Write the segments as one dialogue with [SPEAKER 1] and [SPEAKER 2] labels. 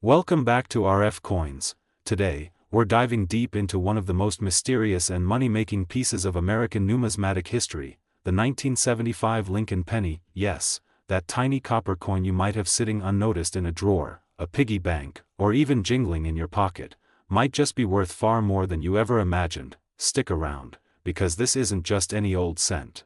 [SPEAKER 1] Welcome back to RF Coins. Today, we're diving deep into one of the most mysterious and money-making pieces of American numismatic history, the 1975 Lincoln penny. Yes, that tiny copper coin you might have sitting unnoticed in a drawer, a piggy bank, or even jingling in your pocket, might just be worth far more than you ever imagined. Stick around, because this isn't just any old cent.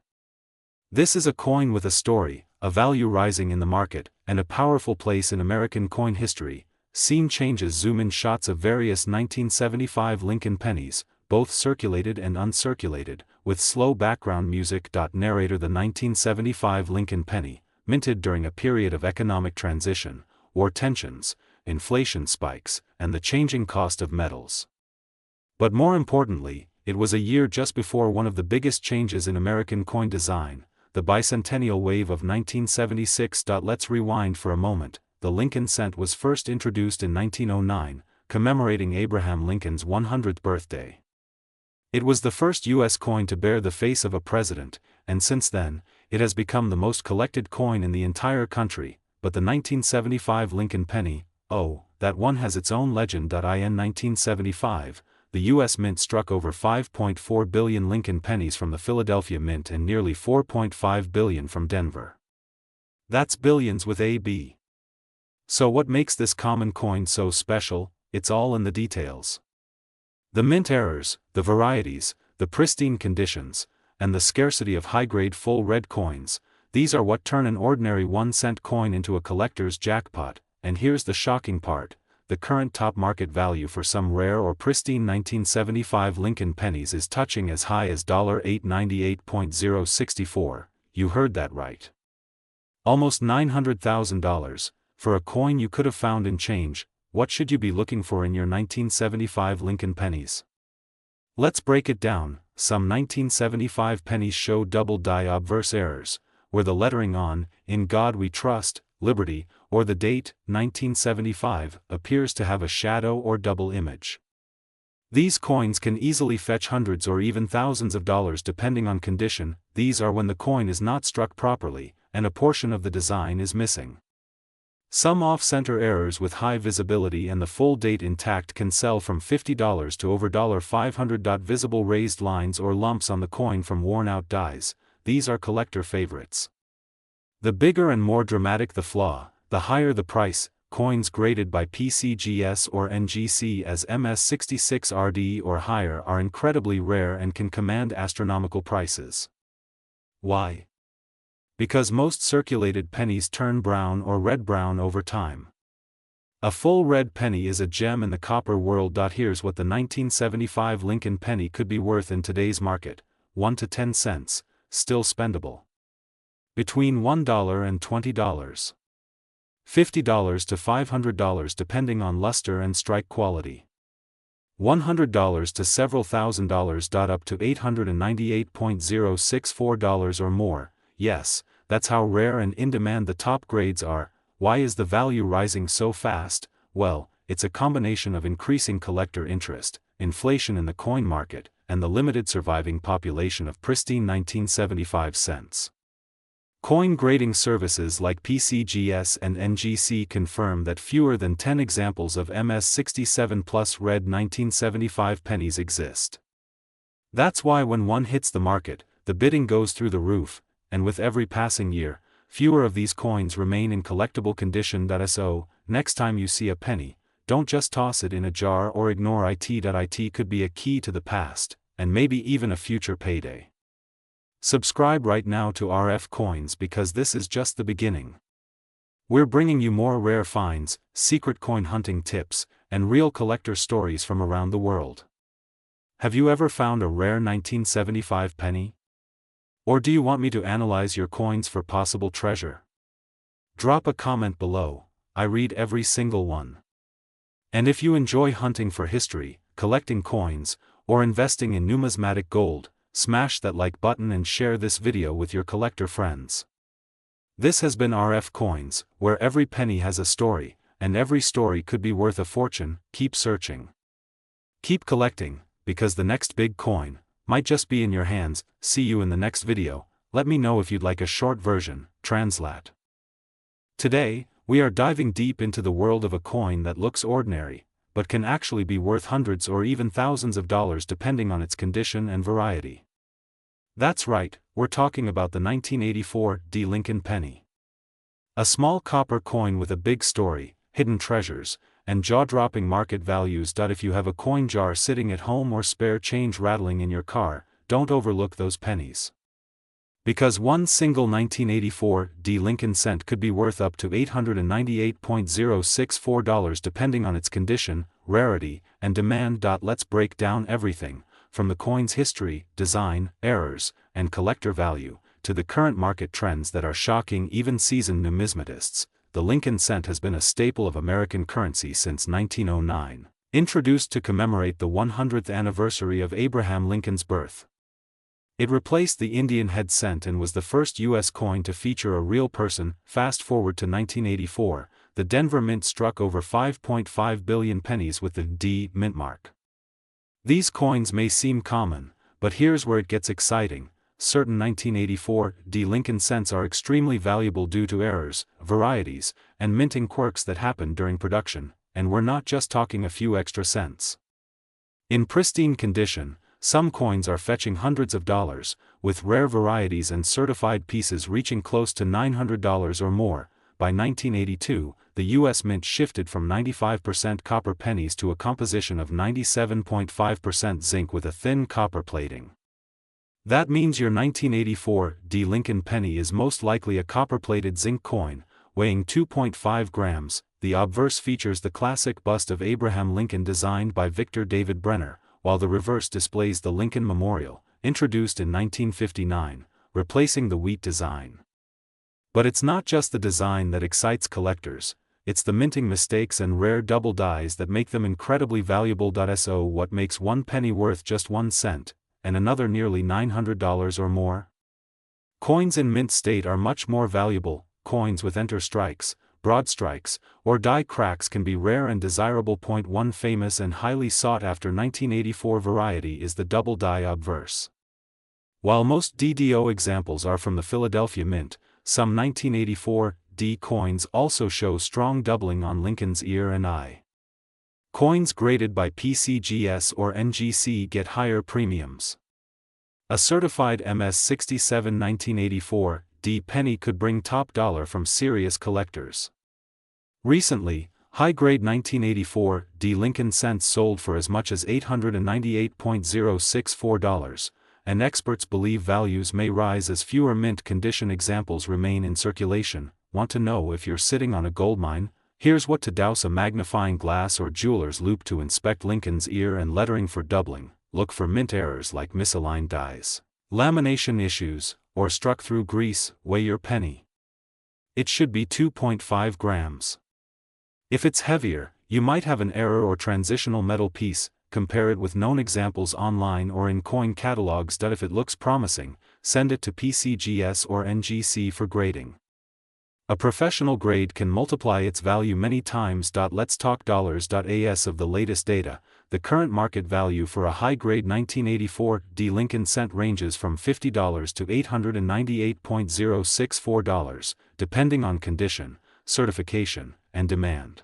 [SPEAKER 1] This is a coin with a story, a value rising in the market, and a powerful place in American coin history. Scene changes. Zoom in shots of various 1975 Lincoln pennies, both circulated and uncirculated, with slow background music. Narrator: the 1975 Lincoln penny, minted during a period of economic transition, war tensions, inflation spikes, and the changing cost of metals. But more importantly, it was a year just before one of the biggest changes in American coin design, the bicentennial wave of 1976. Let's rewind for a moment. The Lincoln cent was first introduced in 1909, commemorating Abraham Lincoln's 100th birthday. It was the first U.S. coin to bear the face of a president, and since then, it has become the most collected coin in the entire country. But the 1975 Lincoln penny, oh, that one has its own legend. In 1975, the U.S. Mint struck over 5.4 billion Lincoln pennies from the Philadelphia Mint and nearly 4.5 billion from Denver. That's billions with a B. So what makes this common coin so special? It's all in the details. The mint errors, the varieties, the pristine conditions, and the scarcity of high-grade full red coins, these are what turn an ordinary 1-cent coin into a collector's jackpot. And here's the shocking part: the current top market value for some rare or pristine 1975 Lincoln pennies is touching as high as $898.064. You heard that right. Almost $900,000. For a coin you could have found in change. What should you be looking for in your 1975 Lincoln pennies? Let's break it down. Some 1975 pennies show double die obverse errors, where the lettering on "In God We Trust," Liberty, or the date, 1975, appears to have a shadow or double image. These coins can easily fetch hundreds or even thousands of dollars depending on condition. These are when the coin is not struck properly, and a portion of the design is missing. Some off-center errors with high visibility and the full date intact can sell from $50 to over $500. Visible raised lines or lumps on the coin from worn-out dies, these are collector favorites. The bigger and more dramatic the flaw, the higher the price. Coins graded by PCGS or NGC as MS66RD or higher are incredibly rare and can command astronomical prices. Why? Because most circulated pennies turn brown or red-brown over time. A full red penny is a gem in the copper world. Here's what the 1975 Lincoln penny could be worth in today's market: 1 to 10 cents, still spendable. Between $1 and $20. $50 to $500 depending on luster and strike quality. $100 to several $1,000s. Up to $898.064 or more. Yes, that's how rare and in demand the top grades are. Why is the value rising so fast? Well, it's a combination of increasing collector interest, inflation in the coin market, and the limited surviving population of pristine 1975 cents. Coin grading services like PCGS and NGC confirm that fewer than 10 examples of MS67 plus red 1975 pennies exist. That's why when one hits the market, the bidding goes through the roof, and with every passing year, fewer of these coins remain in collectible condition. So, next time you see a penny, don't just toss it in a jar or ignore it. It could be a key to the past, and maybe even a future payday. Subscribe right now to RF Coins because this is just the beginning. We're bringing you more rare finds, secret coin hunting tips, and real collector stories from around the world. Have you ever found a rare 1975 penny? Or do you want me to analyze your coins for possible treasure? Drop a comment below. I read every single one. And if you enjoy hunting for history, collecting coins, or investing in numismatic gold, smash that like button and share this video with your collector friends. This has been RF Coins, where every penny has a story, and every story could be worth a fortune. Keep searching. Keep collecting, because the next big coin might just be in your hands. See you in the next video. Let me know if you'd like a short version, translate. Today, We are diving deep into the world of a coin that looks ordinary, but can actually be worth hundreds or even thousands of dollars depending on its condition and variety. That's right, we're talking about the 1984 D. Lincoln penny. A small copper coin with a big story, hidden treasures, and jaw-dropping market values. If you have a coin jar sitting at home or spare change rattling in your car, don't overlook those pennies. Because one single 1984 D. Lincoln cent could be worth up to $898.064 depending on its condition, rarity, and demand. Let's break down everything, from the coin's history, design, errors, and collector value, to the current market trends that are shocking even seasoned numismatists. The Lincoln cent has been a staple of American currency since 1909, introduced to commemorate the 100th anniversary of Abraham Lincoln's birth. It replaced the Indian head cent and was the first U.S. coin to feature a real person. Fast forward to 1984, the Denver Mint struck over 5.5 billion pennies with the D mint mark. These coins may seem common, but here's where it gets exciting. Certain 1984 D. Lincoln cents are extremely valuable due to errors, varieties, and minting quirks that happened during production, and we're not just talking a few extra cents. In pristine condition, some coins are fetching hundreds of dollars, with rare varieties and certified pieces reaching close to $900 or more. By 1982, the U.S. Mint shifted from 95% copper pennies to a composition of 97.5% zinc with a thin copper plating. That means your 1984 D. Lincoln penny is most likely a copper-plated zinc coin, weighing 2.5 grams. The obverse features the classic bust of Abraham Lincoln designed by Victor David Brenner, while the reverse displays the Lincoln Memorial, introduced in 1959, replacing the wheat design. But it's not just the design that excites collectors, it's the minting mistakes and rare double dies that make them incredibly valuable. So what makes one penny worth just 1 cent, and another nearly $900 or more? Coins in mint state are much more valuable. Coins with enter strikes, broad strikes, or die cracks can be rare and desirable. One famous and highly sought-after 1984 variety is the double die obverse. While most DDO examples are from the Philadelphia Mint, some 1984 D coins also show strong doubling on Lincoln's ear and eye. Coins graded by PCGS or NGC get higher premiums. A certified MS-67 1984 D penny could bring top dollar from serious collectors. Recently, high-grade 1984 D. Lincoln cents sold for as much as $898.064, and experts believe values may rise as fewer mint condition examples remain in circulation. Want to know if you're sitting on a goldmine? Here's what to douse a magnifying glass or jeweler's loupe to inspect Lincoln's ear and lettering for doubling. Look for mint errors like misaligned dies, lamination issues, or struck through grease. Weigh your penny. It should be 2.5 grams. If it's heavier, you might have an error or transitional metal piece. Compare it with known examples online or in coin catalogs. If it looks promising, send it to PCGS or NGC for grading. A professional grade can multiply its value many times. Let's talk dollars. As of the latest data, the current market value for a high-grade 1984 D. Lincoln cent ranges from $50 to $898.064, depending on condition, certification, and demand.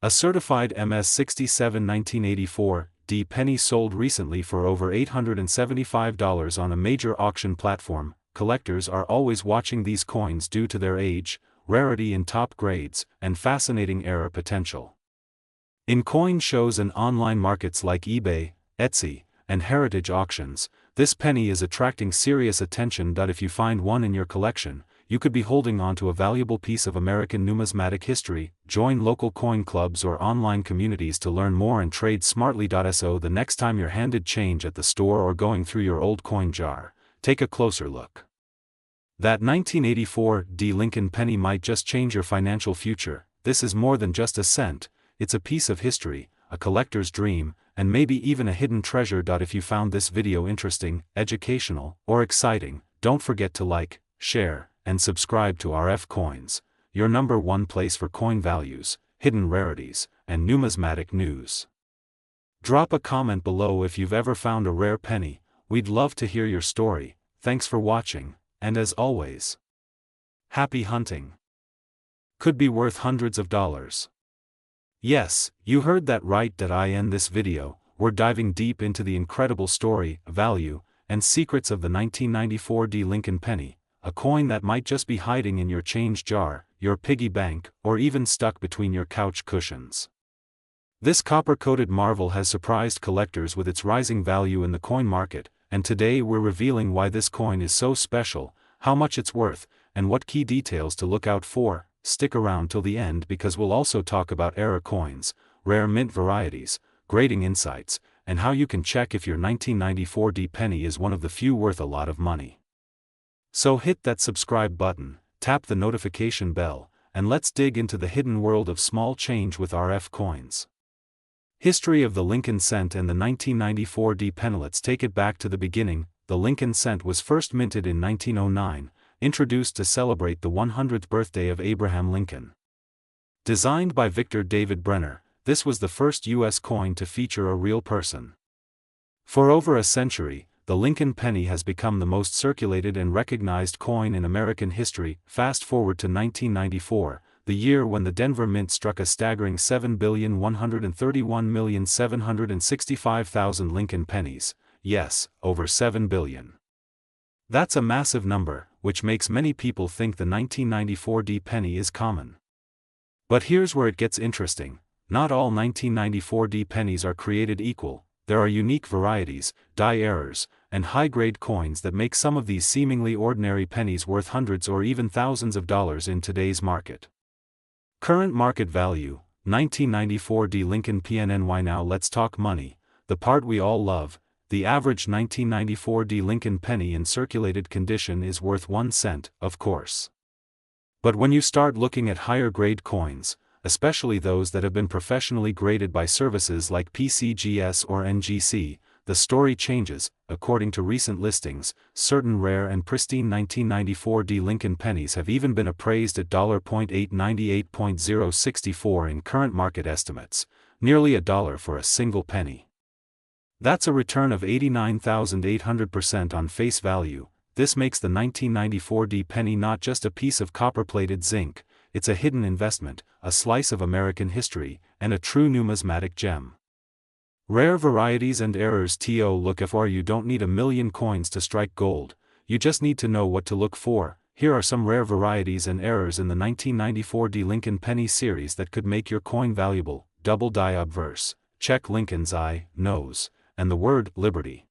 [SPEAKER 1] A certified MS-67 1984 D penny sold recently for over $875 on a major auction platform. Collectors are always watching these coins due to their age, rarity in top grades, and fascinating error potential. In coin shows and online markets like eBay, Etsy, and heritage auctions, this penny is attracting serious attention. If you find one in your collection, you could be holding on to a valuable piece of American numismatic history. Join local coin clubs or online communities to learn more and trade smartly. So the next time you're handed change at the store or going through your old coin jar, take a closer look. That 1984 D. Lincoln penny might just change your financial future. This is more than just a cent, it's a piece of history, a collector's dream, and maybe even a hidden treasure. If you found this video interesting, educational, or exciting, don't forget to like, share, and subscribe to RF Coins, your #1 place for coin values, hidden rarities, and numismatic news. Drop a comment below if you've ever found a rare penny. We'd love to hear your story. Thanks for watching, and as always, happy hunting! could be worth hundreds of dollars. Yes, you heard that right. In this video, we're diving deep into the incredible story, value, and secrets of the 1994 Lincoln penny, a coin that might just be hiding in your change jar, your piggy bank, or even stuck between your couch cushions. This copper-coated marvel has surprised collectors with its rising value in the coin market, and today we're revealing why this coin is so special, how much it's worth, and what key details to look out for. Stick around till the end because we'll also talk about error coins, rare mint varieties, grading insights, and how you can check if your 1994 penny is one of the few worth a lot of money. So hit that subscribe button, tap the notification bell, and let's dig into the hidden world of small change with RF coins. History of the Lincoln cent and the 1994 penny. Let's take it back to the beginning. The Lincoln cent was first minted in 1909, introduced to celebrate the 100th birthday of Abraham Lincoln. Designed by Victor David Brenner, this was the first U.S. coin to feature a real person. For over a century, the Lincoln penny has become the most circulated and recognized coin in American history. Fast forward to 1994, the year when the Denver Mint struck a staggering 7,131,765,000 Lincoln pennies. Yes, over 7 billion. That's a massive number, which makes many people think the 1994 penny is common. But here's where it gets interesting. Not all 1994 pennies are created equal. There are unique varieties, die errors, and high-grade coins that make some of these seemingly ordinary pennies worth hundreds or even thousands of dollars in today's market. Current market value, 1994 Lincoln PNNY. Now let's talk money, the part we all love. The average 1994 Lincoln penny in circulated condition is worth 1 cent, of course. But when you start looking at higher grade coins, especially those that have been professionally graded by services like PCGS or NGC, the story changes. According to recent listings, certain rare and pristine 1994 Lincoln pennies have even been appraised at $.898.064 in current market estimates, nearly $1 for a single penny. That's a return of 89,800% on face value. This makes the 1994 penny not just a piece of copper-plated zinc, it's a hidden investment, a slice of American history, and a true numismatic gem. Rare varieties and errors. Look for. You don't need a million coins to strike gold, you just need to know what to look for. Here are some rare varieties and errors in the 1994 Lincoln penny series that could make your coin valuable. Double die obverse, check Lincoln's eye, nose, and the word liberty.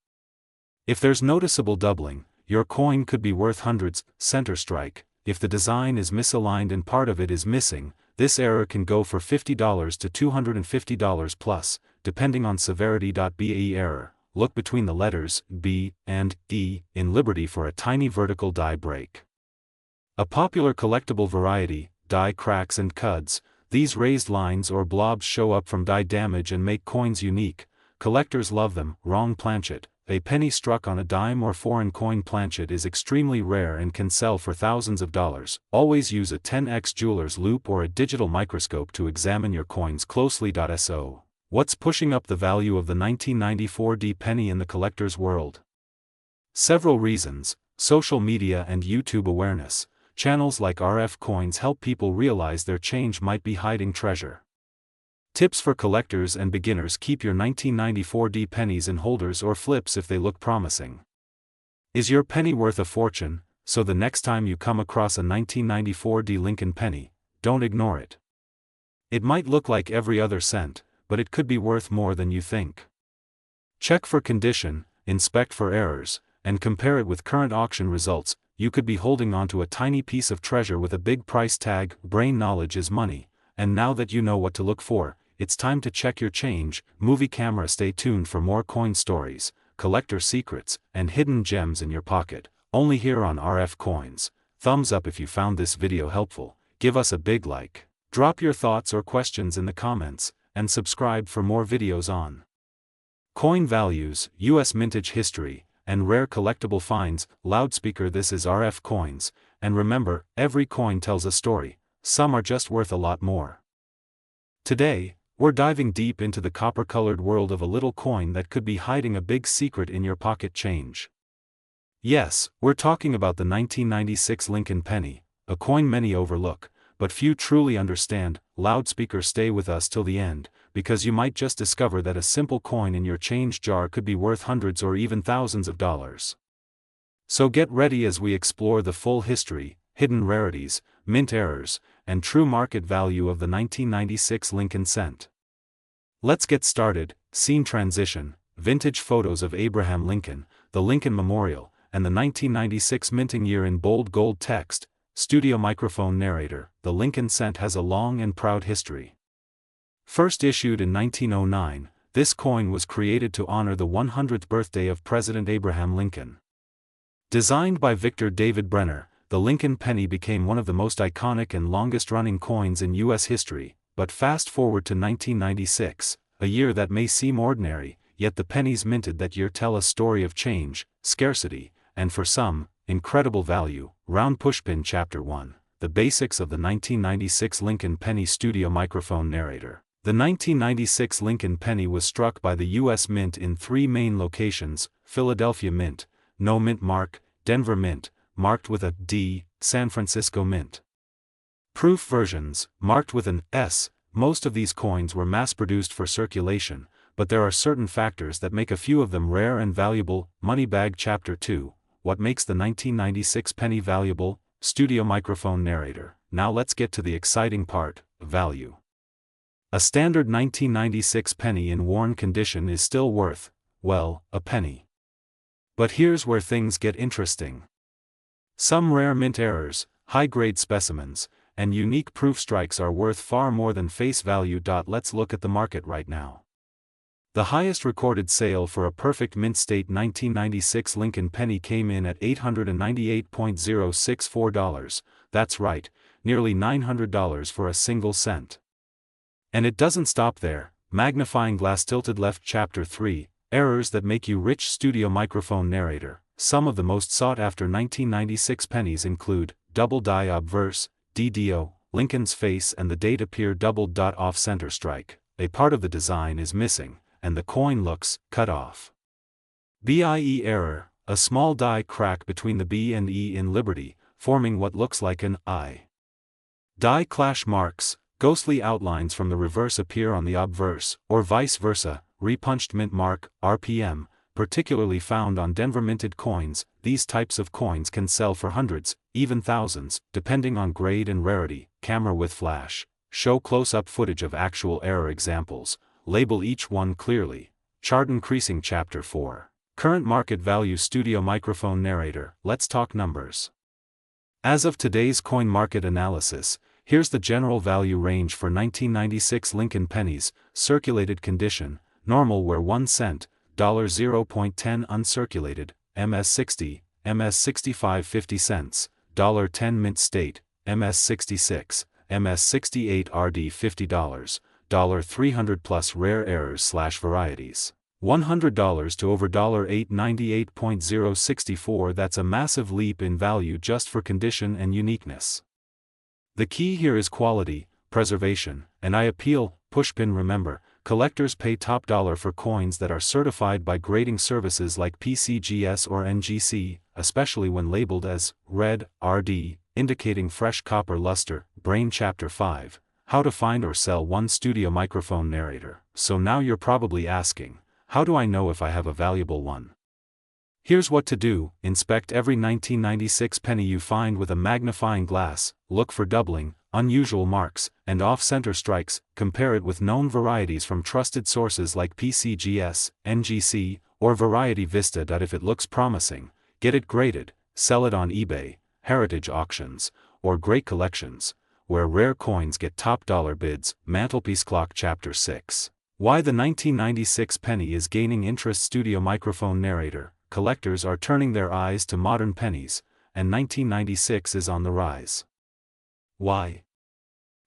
[SPEAKER 1] If there's noticeable doubling, your coin could be worth hundreds. Center strike, if the design is misaligned and part of it is missing, this error can go for $50 to $250 plus, depending on severity. BAE error, look between the letters B and E in Liberty for a tiny vertical die break. A popular collectible variety, die cracks and cuds. These raised lines or blobs show up from die damage and make coins unique. Collectors love them. Wrong planchet, a penny struck on a dime or foreign coin planchet is extremely rare and can sell for thousands of dollars. Always use a 10x jeweler's loupe or a digital microscope to examine your coins closely. So, what's pushing up the value of the 1994 penny in the collector's world? Several reasons: social media and YouTube awareness. Channels like RF Coins help people realize their change might be hiding treasure. Tips for collectors and beginners: keep your 1994 pennies in holders or flips if they look promising. Is your penny worth a fortune? So the next time you come across a 1994 Lincoln penny, don't ignore it. It might look like every other cent, but it could be worth more than you think. Check for condition, inspect for errors, and compare it with current auction results. You could be holding onto a tiny piece of treasure with a big price tag. Brain knowledge is money, and now that you know what to look for, it's time to check your change. Movie camera. Stay tuned for more coin stories, collector secrets, and hidden gems in your pocket, only here on RF Coins. Thumbs up if you found this video helpful, give us a big like, drop your thoughts or questions in the comments, and subscribe for more videos on coin values, US mintage history, and rare collectible finds. Loudspeaker. This is RF Coins, and remember, every coin tells a story, some are just worth a lot more. Today, we're diving deep into the copper-colored world of a little coin that could be hiding a big secret in your pocket change. Yes, we're talking about the 1996 Lincoln penny, a coin many overlook, but few truly understand. Loudspeaker, stay with us till the end, because you might just discover that a simple coin in your change jar could be worth hundreds or even thousands of dollars. So get ready as we explore the full history, hidden rarities, mint errors, and true market value of the 1996 Lincoln cent. Let's get started. Scene transition, vintage photos of Abraham Lincoln, the Lincoln Memorial, and the 1996 minting year in bold gold text. Studio microphone narrator, the Lincoln cent has a long and proud history. First issued in 1909, this coin was created to honor the 100th birthday of President Abraham Lincoln. Designed by Victor David Brenner, the Lincoln penny became one of the most iconic and longest-running coins in U.S. history, but fast forward to 1996, a year that may seem ordinary, yet the pennies minted that year tell a story of change, scarcity, and for some, incredible value. Round Pushpin Chapter 1, The Basics of the 1996 Lincoln Penny Studio Microphone Narrator. The 1996 Lincoln penny was struck by the U.S. Mint in three main locations: Philadelphia Mint, no mint mark; Denver Mint, marked with a D; San Francisco Mint. Proof versions, marked with an S. Most of these coins were mass-produced for circulation, but there are certain factors that make a few of them rare and valuable. Moneybag Chapter 2, What makes the 1996 penny valuable? Studio microphone narrator. Now let's get to the exciting part, value. A standard 1996 penny in worn condition is still worth, well, a penny. But here's where things get interesting. Some rare mint errors, high-grade specimens, and unique proof strikes are worth far more than face value. Let's look at the market right now. The highest recorded sale for a perfect mint state 1996 Lincoln penny came in at $898.064, that's right, nearly $900 for a single cent. And it doesn't stop there. Magnifying glass tilted left Chapter 3, Errors that make you rich. Studio microphone narrator. Some of the most sought-after 1996 pennies include double die obverse, DDO, Lincoln's face and the date appear doubled. Off-center strike. A part of the design is missing, and the coin looks cut off. BIE error, a small die crack between the B and E in Liberty, forming what looks like an I. Die clash marks, ghostly outlines from the reverse appear on the obverse, or vice versa. Repunched mint mark, RPM, particularly found on Denver minted coins. These types of coins can sell for hundreds, even thousands, depending on grade and rarity. Camera with flash. Show close-up footage of actual error examples. Label each one clearly. Chart increasing. Chapter 4. Current market value. Studio microphone narrator. Let's talk numbers. As of today's coin market analysis, here's the general value range for 1996 Lincoln pennies. Circulated condition, normal where 1 cent, $0.10 uncirculated, MS60, MS65 50 cents, $10 mint state, MS66, MS68 RD $50, $300 plus rare errors / varieties. $100 to over $898.064. That's a massive leap in value just for condition and uniqueness. The key here is quality, preservation, and I appeal, pushpin. Remember, collectors pay top dollar for coins that are certified by grading services like PCGS or NGC, especially when labeled as red, RD, indicating fresh copper luster. Brain Chapter 5, How to find or sell one. Studio microphone narrator. So now you're probably asking, how do I know if I have a valuable one? Here's what to do. Inspect every 1996 penny you find with a magnifying glass, look for doubling, unusual marks, and off-center strikes. Compare it with known varieties from trusted sources like PCGS, NGC, or Variety Vista. If it looks promising, get it graded, sell it on eBay, heritage auctions, or great collections, where rare coins get top dollar bids. Mantelpiece clock. Chapter 6. Why the 1996 penny is gaining interest. Studio microphone narrator. Collectors are turning their eyes to modern pennies, and 1996 is on the rise. Why?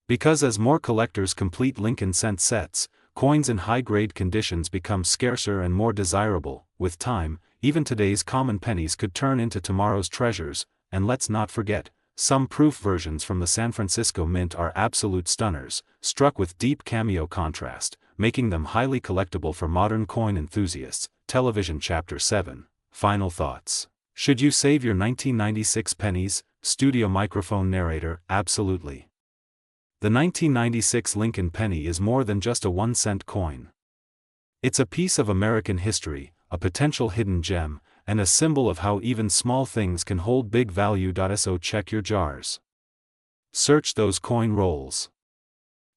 [SPEAKER 1] Because as more collectors complete Lincoln cent sets, coins in high-grade conditions become scarcer and more desirable. With time, even today's common pennies could turn into tomorrow's treasures. And let's not forget, some proof versions from the San Francisco Mint are absolute stunners, struck with deep cameo contrast, making them highly collectible for modern coin enthusiasts. Television. Chapter 7. Final thoughts. Should you save your 1996 pennies? Studio microphone narrator. Absolutely. The 1996 Lincoln penny is more than just a 1-cent coin. It's a piece of American history, a potential hidden gem, and a symbol of how even small things can hold big value. So check your jars. Search those coin rolls.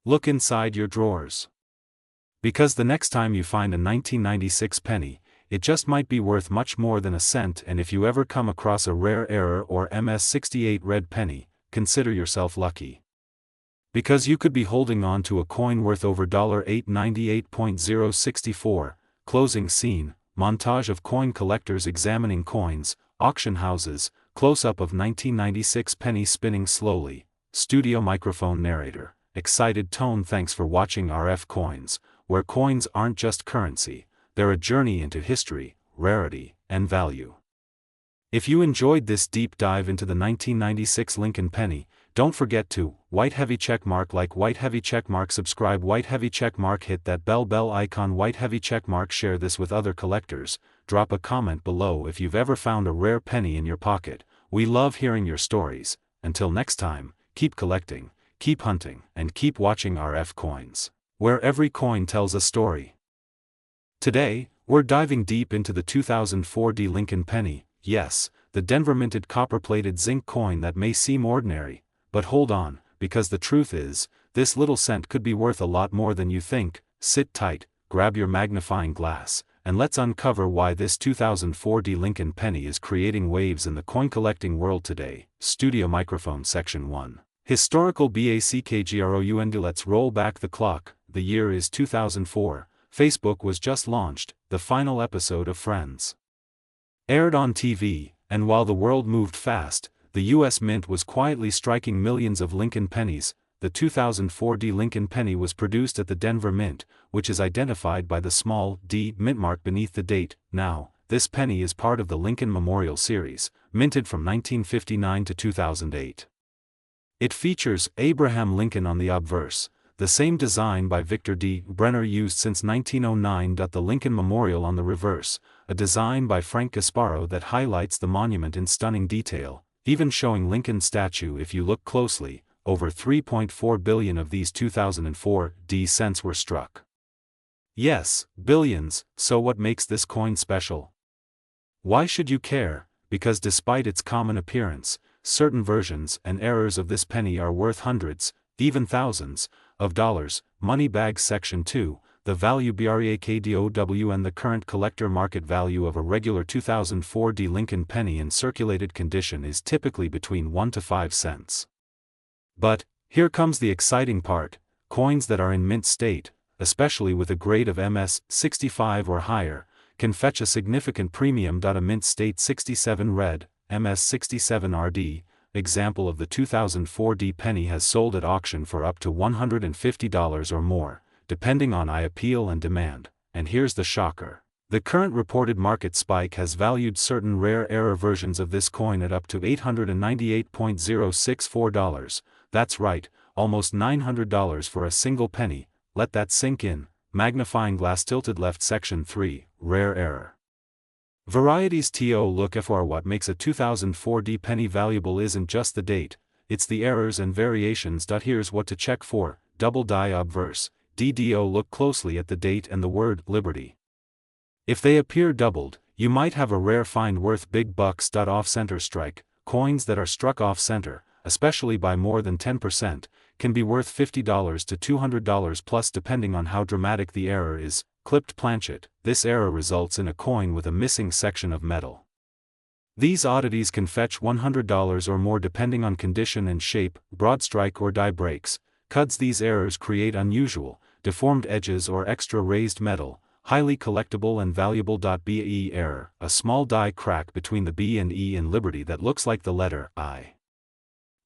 [SPEAKER 1] Look inside your drawers. Because the next time you find a 1996 penny, it just might be worth much more than a cent. And if you ever come across a rare error or MS-68 red penny, consider yourself lucky. Because you could be holding on to a coin worth over $898.064. Closing scene, montage of coin collectors examining coins, auction houses, close-up of 1996 penny spinning slowly, studio microphone narrator, excited tone. Thanks for watching RF Coins, where coins aren't just currency, they're a journey into history, rarity, and value. If you enjoyed this deep dive into the 1996 Lincoln penny, don't forget to white heavy checkmark, like white heavy checkmark, subscribe white heavy checkmark, hit that bell icon white heavy checkmark, share this with other collectors, drop a comment below if you've ever found a rare penny in your pocket. We love hearing your stories. Until next time, keep collecting, keep hunting, and keep watching RF Coins, where every coin tells a story. Today, we're diving deep into the 2004 Lincoln penny. Yes, the Denver minted copper-plated zinc coin that may seem ordinary. But hold on, because the truth is, this little cent could be worth a lot more than you think. Sit tight, grab your magnifying glass, and let's uncover why this 2004 Lincoln penny is creating waves in the coin collecting world today. Studio microphone section 1. Historical background. Let's roll back the clock. The year is 2004. Facebook was just launched. The final episode of Friends aired on TV, and while the world moved fast, the U.S. Mint was quietly striking millions of Lincoln pennies. The 2004 Lincoln penny was produced at the Denver Mint, which is identified by the small d mint mark beneath the date. Now, this penny is part of the Lincoln Memorial Series, minted from 1959 to 2008. It features Abraham Lincoln on the obverse, the same design by Victor D. Brenner used since 1909. The Lincoln Memorial on the reverse, a design by Frank Gasparo that highlights the monument in stunning detail, even showing Lincoln's statue. If you look closely, over 3.4 billion of these 2004 cents were struck. Yes, billions. So what makes this coin special? Why should you care? Because despite its common appearance, certain versions and errors of this penny are worth hundreds, even thousands, of dollars. Money bags section 2. The value BREAKDOW and the current collector market value of a regular 2004 Lincoln penny in circulated condition is typically between 1 to 5 cents. But, here comes the exciting part, coins that are in mint state, especially with a grade of MS-65 or higher, can fetch a significant premium. A mint state 67 red, MS-67 RD, example of the 2004 penny has sold at auction for up to $150 or more, depending on appeal and demand. And here's the shocker. The current reported market spike has valued certain rare error versions of this coin at up to $898.064. That's right, almost $900 for a single penny. Let that sink in. Magnifying glass tilted left section 3, rare error. Varieties to look for. What makes a 2004 penny valuable isn't just the date, it's the errors and variations. Here's what to check for. Double die obverse. DDO. Look closely at the date and the word Liberty. If they appear doubled, you might have a rare find worth big bucks. Off-center strike. Coins that are struck off-center, especially by more than 10%, can be worth $50 to $200 plus depending on how dramatic the error is. Clipped planchet. This error results in a coin with a missing section of metal. These oddities can fetch $100 or more depending on condition and shape. Broad strike or die breaks. Cuts. These errors create unusual, deformed edges or extra raised metal, highly collectible and valuable. BE error. A small die crack between the B and E in Liberty that looks like the letter I.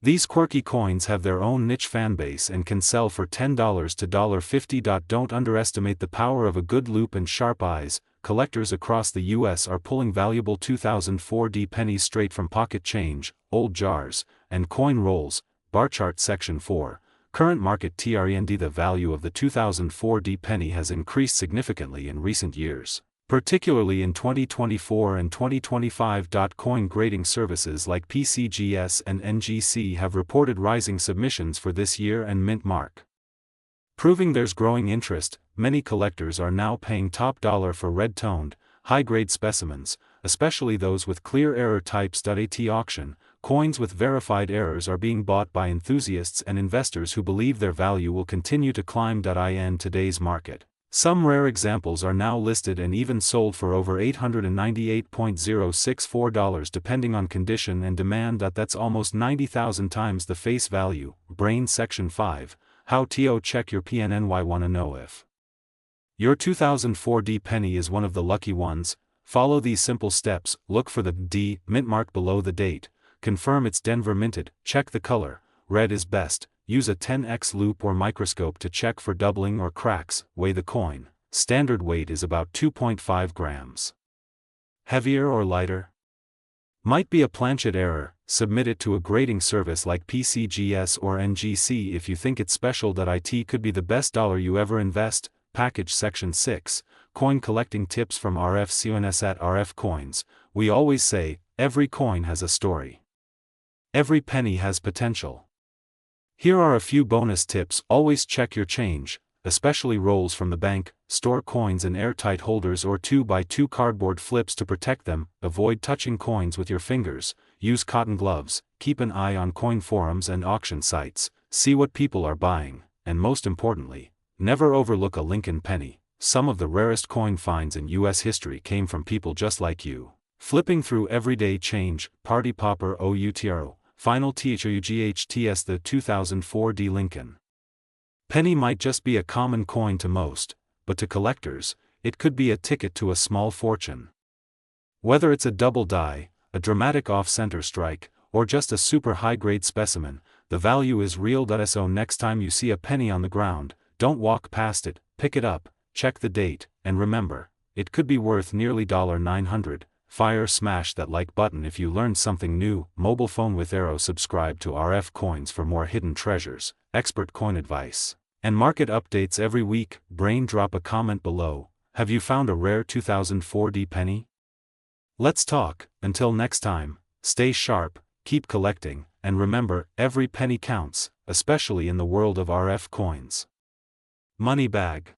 [SPEAKER 1] These quirky coins have their own niche fanbase and can sell for $10 to $50. Don't underestimate the power of a good loop and sharp eyes. Collectors across the U.S. are pulling valuable 2004 pennies straight from pocket change, old jars, and coin rolls. Bar chart section 4. Current market trend. The value of the 2004 penny has increased significantly in recent years. particularly in 2024 and 2025. Coin grading services like PCGS and NGC have reported rising submissions for this year and mint mark. Proving there's growing interest, many collectors are now paying top dollar for red-toned, high-grade specimens, especially those with clear error types. At auction, coins with verified errors are being bought by enthusiasts and investors who believe their value will continue to climb. In today's market, some rare examples are now listed and even sold for over $898,064 depending on condition and demand. That's almost 90,000 times the face value. Brain Section 5. How to check your PNNY. Wanna know if your 2004 D penny is one of the lucky ones? Follow these simple steps. Look for the D mint mark below the date. Confirm it's Denver minted. Check the color. Red is best. Use a 10x loop or microscope to check for doubling or cracks. Weigh the coin. Standard weight is about 2.5 grams. Heavier or lighter? Might be a planchet error. Submit it to a grading service like PCGS or NGC if you think it's special. It could be the best dollar you ever invest. Package Section 6. Coin collecting tips from RF at RF Coins. We always say, every coin has a story. Every penny has potential. Here are a few bonus tips. Always check your change, especially rolls from the bank. Store coins in airtight holders or 2x2 cardboard flips to protect them. Avoid touching coins with your fingers. Use cotton gloves. Keep an eye on coin forums and auction sites. See what people are buying, and most importantly, never overlook a Lincoln penny. Some of the rarest coin finds in U.S. history came from people just like you. Flipping through everyday change. Party Popper OUTRO. Final THUGHTS. The 2004 D Lincoln penny might just be a common coin to most, but to collectors, it could be a ticket to a small fortune. Whether it's a double die, a dramatic off-center strike, or just a super high-grade specimen, the value is real. So next time you see a penny on the ground, don't walk past it, pick it up, check the date, and remember, it could be worth nearly $900. Smash that like button if you learned something new. Mobile phone with arrow. Subscribe to RF Coins for more hidden treasures, expert coin advice, and market updates every week. Brain, drop a comment below. Have you found a rare 2004 D penny? Let's talk. Until next time, stay sharp, keep collecting, and remember, every penny counts, especially in the world of RF coins. Money bag.